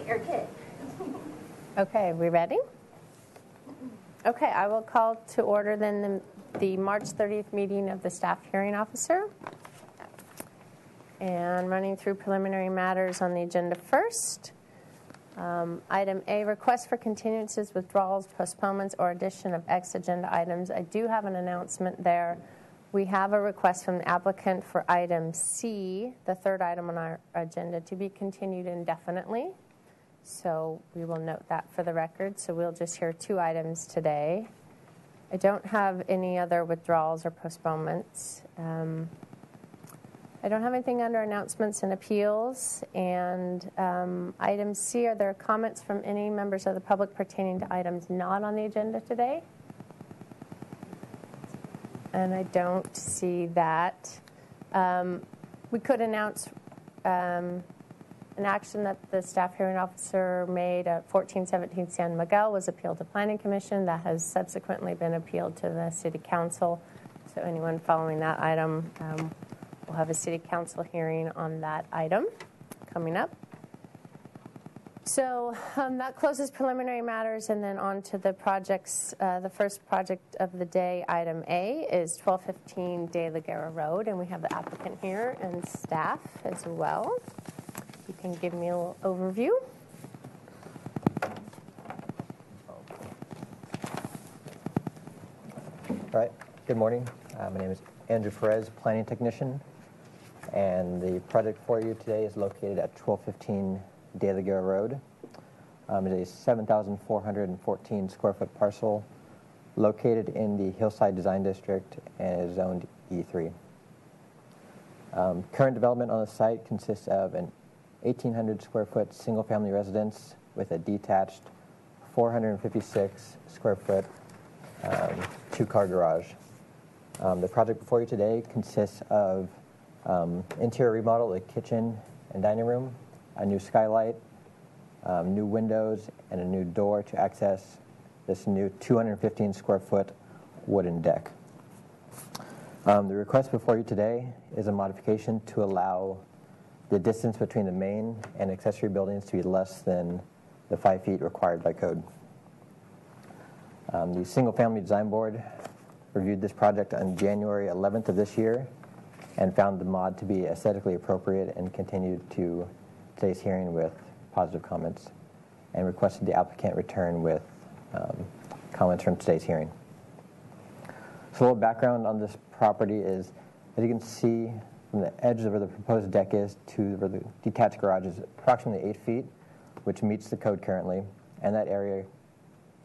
or kid. Okay, we ready? Okay, I will call to order then the March 30th meeting of the Staff Hearing Officer. And running through preliminary matters on the agenda first. Item A, request for continuances, withdrawals, postponements, or addition of X agenda items. I do have an announcement there. We have a request from the applicant for item C, the third item on our agenda, to be continued indefinitely. So we will note that for the record. So we'll just hear 2 items today. I don't have any other withdrawals or postponements. I don't have anything under announcements and appeals. And item C, are there comments from any members of the public pertaining to items not on the agenda today? And I don't see that. We could announce an action that the staff hearing officer made at 1417 San Miguel was appealed to Planning Commission. That has subsequently been appealed to the City Council. So anyone following that item will have a City Council hearing on that item coming up. So that closes preliminary matters, and then on to the projects. The first project of the day, item A, is 1215 De La Guerra Road, and we have the applicant here and staff as well. You can give me a little overview. All right. Good morning. My name is Andrew Perez, planning technician, and the project for you today is located at 1215 De La Guerra Road. It is a 7,414 square foot parcel located in the Hillside Design District and is zoned E3. Current development on the site consists of an 1,800 square foot single family residence with a detached 456 square foot 2-car garage. The project before you today consists of interior remodel, the kitchen and dining room, a new skylight, new windows, and a new door to access this new 215 square foot wooden deck. The request before you today is a modification to allow the distance between the main and accessory buildings to be less than the 5 feet required by code. The Single Family Design Board reviewed this project on January 11th of this year and found the mod to be aesthetically appropriate and continued to today's hearing with positive comments and requested the applicant return with comments from today's hearing. So a little background on this property is, as you can see from the edge of where the proposed deck is to where the detached garage is approximately 8 feet, which meets the code currently, and that area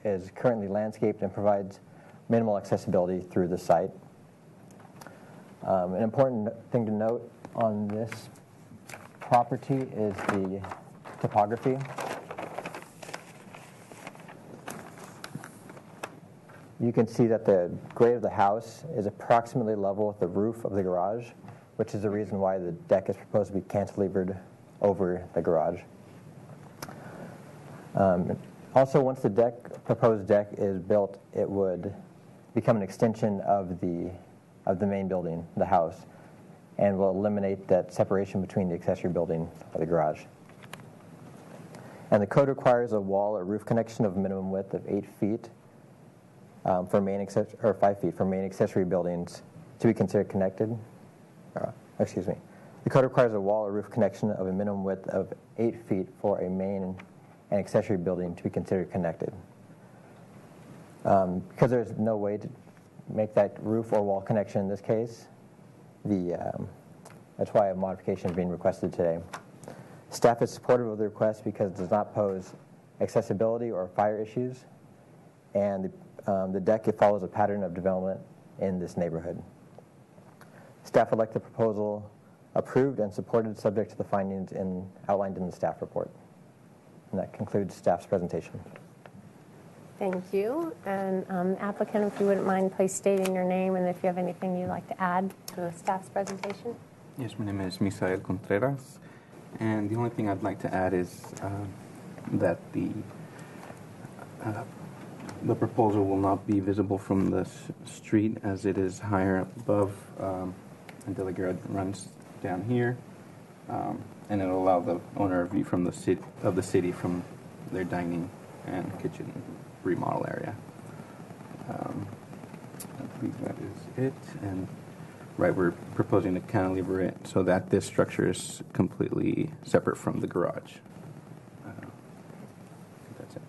is currently landscaped and provides minimal accessibility through the site. An important thing to note on this property is the topography. You can see that the grade of the house is approximately level with the roof of the garage, which is the reason why the deck is proposed to be cantilevered over the garage. Also, once the proposed deck is built, it would become an extension of the main building, the house, and will eliminate that separation between the accessory building or the garage. And the code requires a wall or roof connection of a minimum width of 8 feet for main or 5 feet for main accessory buildings to be considered connected. The code requires a wall or roof connection of a minimum width of 8 feet for a main and accessory building to be considered connected. Because there's no way to make that roof or wall connection in this case, that's why a modification is being requested today. Staff is supportive of the request because it does not pose accessibility or fire issues, and the deck follows a pattern of development in this neighborhood. Staff would like the proposal approved and supported subject to the findings outlined in the staff report. And that concludes staff's presentation. Thank you. And applicant, if you wouldn't mind, please stating your name and if you have anything you'd like to add to the staff's presentation. Yes, my name is Misael Contreras, and the only thing I'd like to add is that the proposal will not be visible from the street as it is higher above, and De La Guerra runs down here, and it'll allow the owner a view from the city from their dining and kitchen remodel area. I believe that is it. And right, we're proposing to cantilever it so that this structure is completely separate from the garage. I think that's it.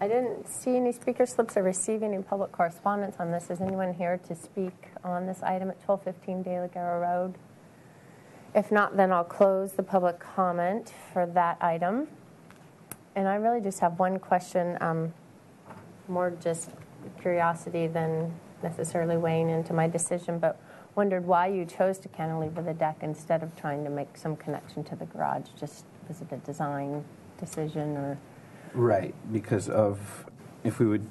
I didn't see any speaker slips or receive any public correspondence on this. Is anyone here to speak on this item at 1215 De La Guerra Road? If not, then I'll close the public comment for that item. And I really just have one question, more just curiosity than necessarily weighing into my decision, but wondered why you chose to cantilever the deck instead of trying to make some connection to the garage. Just was it a design decision or? Right, because if we would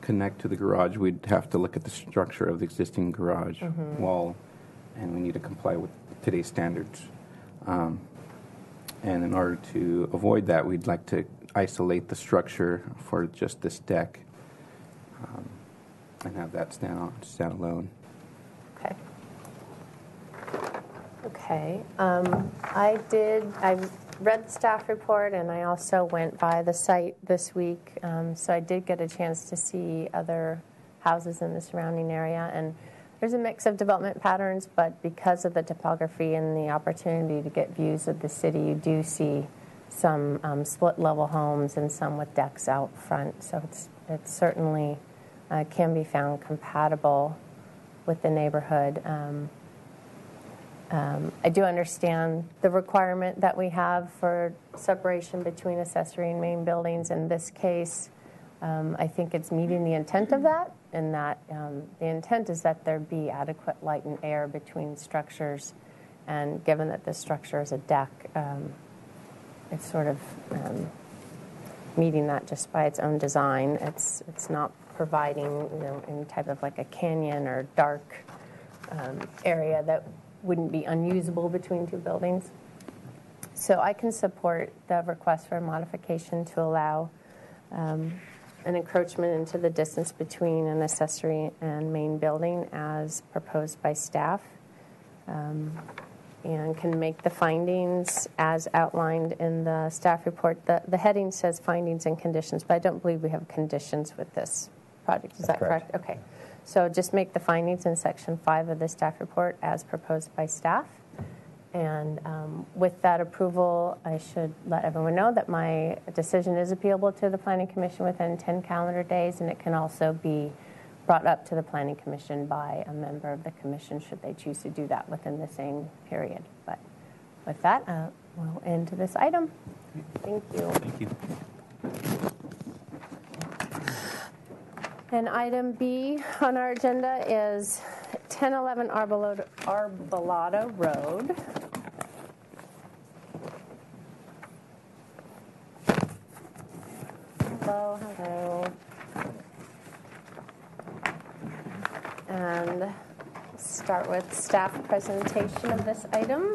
connect to the garage, we'd have to look at the structure of the existing garage wall, and we need to comply with today's standards. And in order to avoid that, we'd like to isolate the structure for just this deck and have that stand alone. Okay. Okay. I read the staff report, and I also went by the site this week, so I did get a chance to see other houses in the surrounding area, and there's a mix of development patterns, but because of the topography and the opportunity to get views of the city, you do see some split-level homes and some with decks out front, so it certainly can be found compatible with the neighborhood. I do understand the requirement that we have for separation between accessory and main buildings. In this case, I think it's meeting the intent of that, and that the intent is that there be adequate light and air between structures. And given that this structure is a deck, it's sort of meeting that just by its own design. It's not providing any type of like a canyon or dark area that wouldn't be unusable between two buildings. So I can support the request for a modification to allow an encroachment into the distance between an accessory and main building as proposed by staff, and can make the findings as outlined in the staff report. The heading says findings and conditions, but I don't believe we have conditions with this project. Is that correct? Okay. So just make the findings in Section 5 of the staff report as proposed by staff. And with that approval, I should let everyone know that my decision is appealable to the Planning Commission within 10 calendar days, and it can also be brought up to the Planning Commission by a member of the Commission should they choose to do that within the same period. But with that, we'll end this item. Thank you. Thank you. And item B on our agenda is 1011 Arbolado Road. Hello. And start with staff presentation of this item.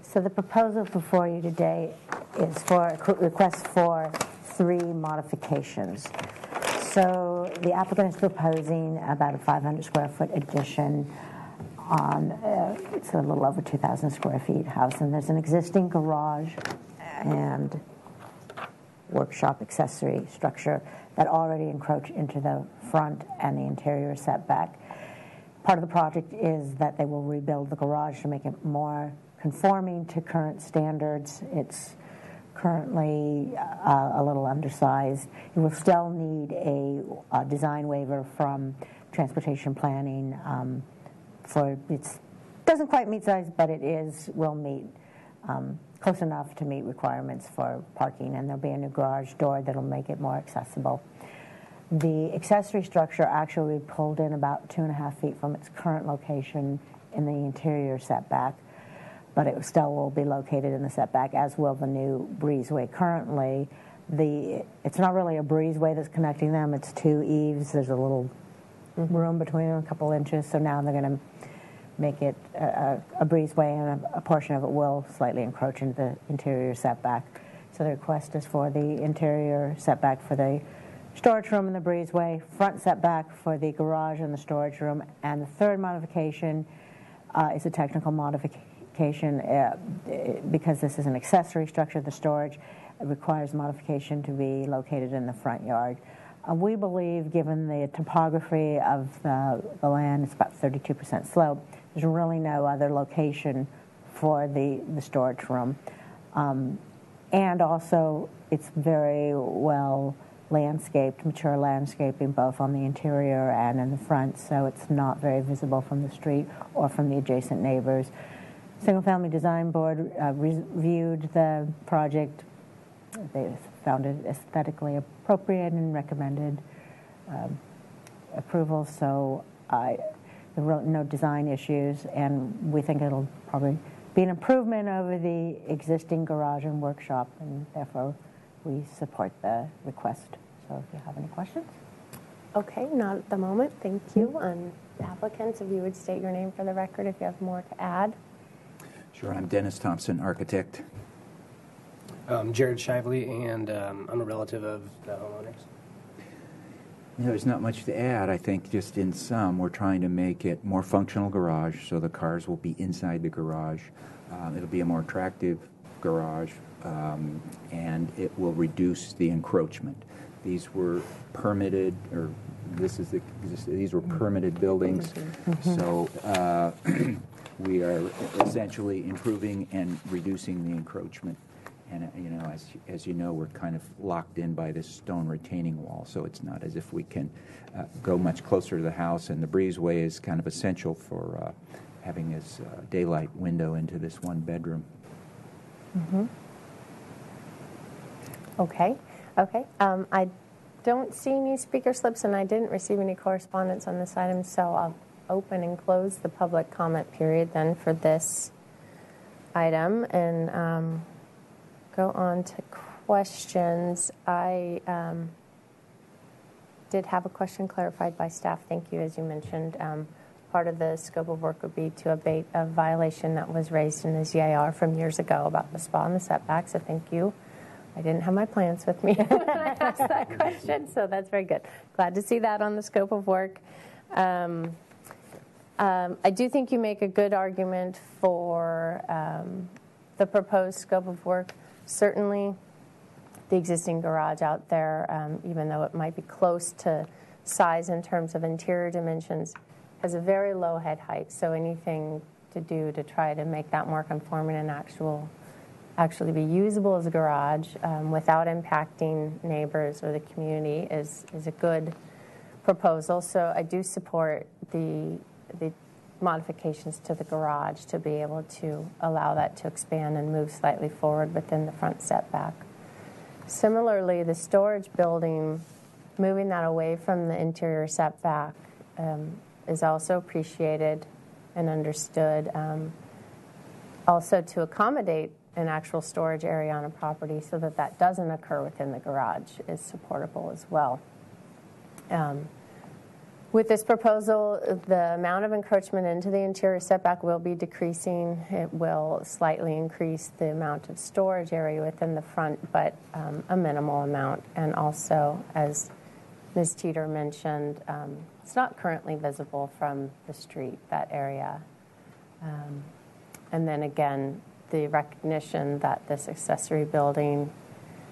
So the proposal before you today is for a request for 3 modifications. So the applicant is proposing about a 500 square foot addition on it's a little over 2,000 square feet house, and there's an existing garage and workshop accessory structure that already encroach into the front and the interior setback. Part of the project is that they will rebuild the garage to make it more conforming to current standards. It's currently a little undersized. It will still need a design waiver from transportation planning for it doesn't quite meet size, but will meet close enough to meet requirements for parking, and there'll be a new garage door that'll make it more accessible. The accessory structure actually will be pulled in about 2.5 feet from its current location in the interior setback, but it still will be located in the setback, as will the new breezeway. Currently, it's not really a breezeway that's connecting them. It's 2 eaves. There's a little room between them, a couple inches. So now they're going to make it a breezeway, and a portion of it will slightly encroach into the interior setback. So the request is for the interior setback for the storage room and the breezeway, front setback for the garage and the storage room, and the third modification is a technical modification because this is an accessory structure. The storage requires modification to be located in the front yard. We believe, given the topography of the land, it's about 32% slope, there's really no other location for the storage room. And also, it's very well landscaped, mature landscaping, both on the interior and in the front, so it's not very visible from the street or from the adjacent neighbors. Single Family Design Board reviewed the project. They found it aesthetically appropriate and recommended approval, so there were no design issues, and we think it'll probably be an improvement over the existing garage and workshop, and therefore we support the request. So if you have any questions. Okay, not at the moment. Thank you. Applicants, if you would state your name for the record if you have more to add. Sure, I'm Dennis Thompson, architect. Jared Shively, and I'm a relative of the homeowners. There's not much to add. I think just in sum, we're trying to make it more functional garage, so the cars will be inside the garage. It'll be a more attractive garage, and it will reduce the encroachment. These were permitted, or these were permitted buildings, so we are essentially improving and reducing the encroachment. And as you know, we're kind of locked in by this stone retaining wall, so it's not as if we can go much closer to the house. And the breezeway is kind of essential for having this daylight window into this one bedroom. Okay. I don't see any speaker slips, and I didn't receive any correspondence on this item, so I'll open and close the public comment period then for this item, and go on to questions. I did have a question clarified by staff. Thank you. As you mentioned, part of the scope of work would be to abate a violation that was raised in the ZIR from years ago about the spa and the setback, so thank you. I didn't have my plans with me when I asked that question, so that's very good. Glad to see that on the scope of work. I do think you make a good argument for the proposed scope of work. Certainly, the existing garage out there, even though it might be close to size in terms of interior dimensions, has a very low head height. So anything to do to try to make that more conforming and actually be usable as a garage without impacting neighbors or the community is a good proposal. So I do support the modifications to the garage to be able to allow that to expand and move slightly forward within the front setback. Similarly, the storage building, moving that away from the interior setback is also appreciated and understood. Also to accommodate an actual storage area on a property so that that doesn't occur within the garage is supportable as well. With this proposal, the amount of encroachment into the interior setback will be decreasing. It will slightly increase the amount of storage area within the front, but a minimal amount. And also, as Ms. Teeter mentioned, it's not currently visible from the street, that area. And then again, the recognition that this accessory building,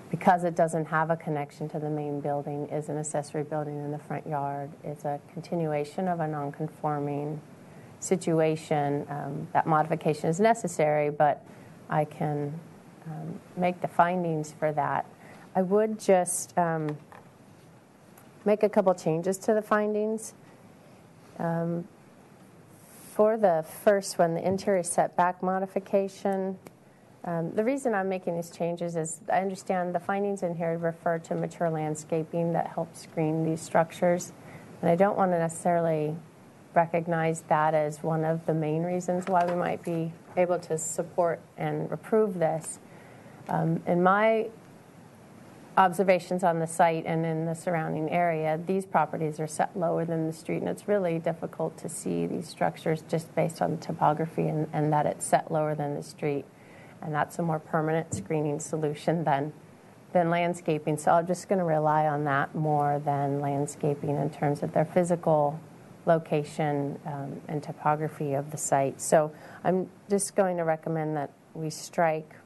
because it doesn't have a connection to the main building, is an accessory building in the front yard. It's a continuation of a non-conforming situation. That modification is necessary, but I can make the findings for that. I would just make a couple changes to the findings. For the first one, the interior setback modification, the reason I'm making these changes is I understand the findings in here refer to mature landscaping that helps screen these structures, and I don't want to necessarily recognize that as one of the main reasons why we might be able to support and approve this. In my observations on the site and in the surrounding area, these properties are set lower than the street, and it's really difficult to see these structures just based on the topography and that it's set lower than the street. And that's a more permanent screening solution than landscaping. So I'm just going to rely on that more than landscaping in terms of their physical location and topography of the site. So I'm just going to recommend that we strike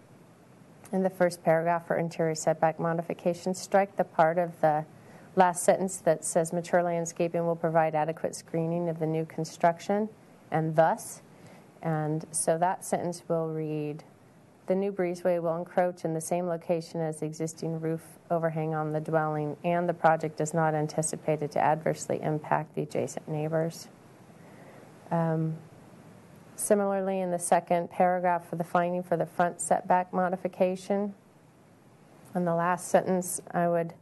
in the first paragraph for interior setback modification, strike the part of the last sentence that says mature landscaping will provide adequate screening of the new construction, and thus. And so that sentence will read, the new breezeway will encroach in the same location as the existing roof overhang on the dwelling, and the project is not anticipated to adversely impact the adjacent neighbors. Similarly, in the second paragraph for the finding for the front setback modification, in the last sentence, I would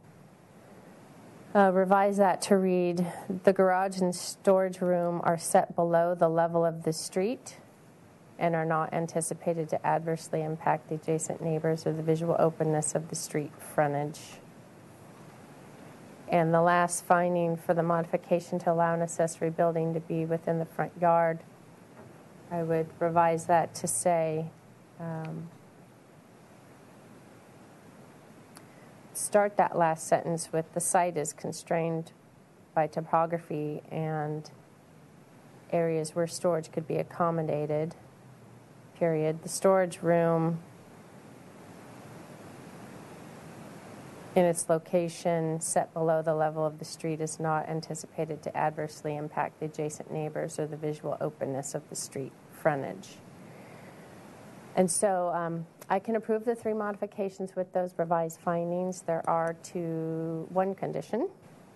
revise that to read, the garage and storage room are set below the level of the street and are not anticipated to adversely impact the adjacent neighbors or the visual openness of the street frontage. And the last finding for the modification to allow an accessory building to be within the front yard, I would revise that to say, start that last sentence with the site is constrained by topography and areas where storage could be accommodated, period. The storage room in its location set below the level of the street is not anticipated to adversely impact the adjacent neighbors or the visual openness of the street frontage. And so I can approve the 3 modifications with those revised findings. There are one condition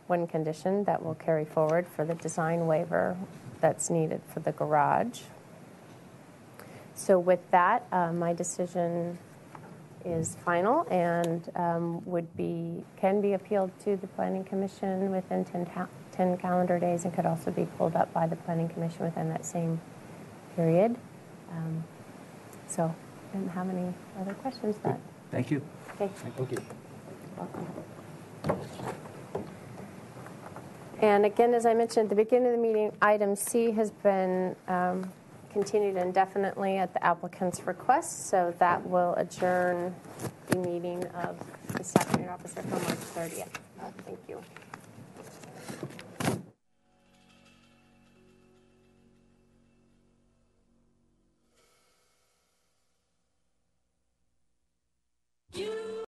that will carry forward for the design waiver that's needed for the garage. So with that, my decision is final and can be appealed to the Planning Commission within 10 calendar days, and could also be pulled up by the Planning Commission within that same period. So I didn't have any other questions. Thank you. Okay. Thank you. Welcome. And again, as I mentioned at the beginning of the meeting, item C has been continued indefinitely at the applicant's request, so that will adjourn the meeting of the Sacramento officer for March 30th. Thank you.